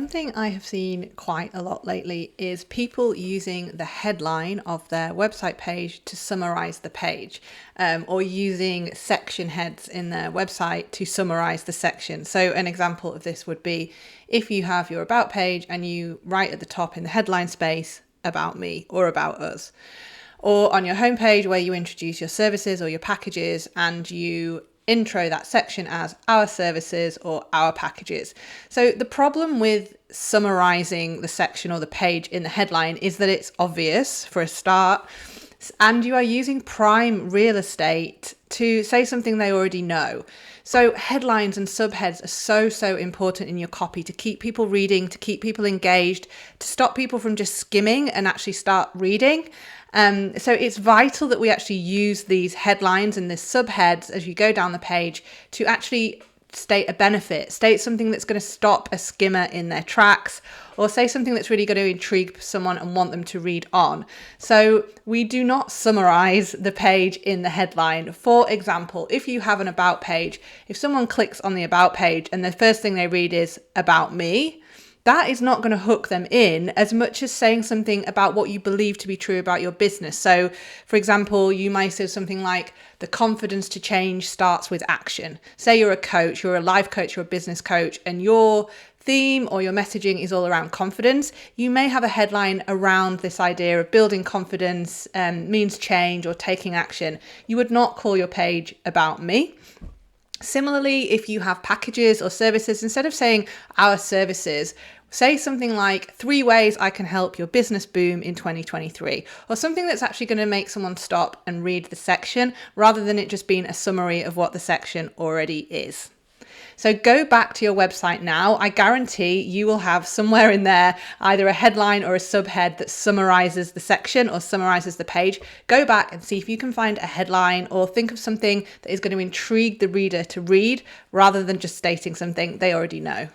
Something I have seen quite a lot lately is people using the headline of their website page to summarize the page, or using section heads in their website to summarize the section. So an example of this would be if you have your about page and you write at the top in the headline space, about me or about us. Or on your homepage where you introduce your services or your packages and you intro that section as our services or our packages. So the problem with summarizing the section or the page in the headline is that it's obvious for a start, and you are using prime real estate to say something they already know. So headlines and subheads are so important in your copy to keep people reading, to keep people engaged, to stop people from just skimming and actually start reading. So it's vital that we actually use these headlines and the subheads as you go down the page to actually state a benefit, state something that's going to stop a skimmer in their tracks, or say something that's really going to intrigue someone and want them to read on. So we do not summarize the page in the headline. For example, if you have an about page, if someone clicks on the about page and the first thing they read is about me, that is not going to hook them in as much as saying something about what you believe to be true about your business. So, for example, you might say something like, the confidence to change starts with action. Say you're a coach, you're a life coach, you're a business coach, and your theme or your messaging is all around confidence. You may have a headline around this idea of building confidence means change or taking action. You would not call your page about me. Similarly, if you have packages or services, instead of saying our services, say something like 3 ways I can help your business boom in 2023, or something that's actually going to make someone stop and read the section rather than it just being a summary of what the section already is. So go back to your website now. I guarantee you will have somewhere in there either a headline or a subhead that summarizes the section or summarizes the page. Go back and see if you can find a headline or think of something that is going to intrigue the reader to read rather than just stating something they already know.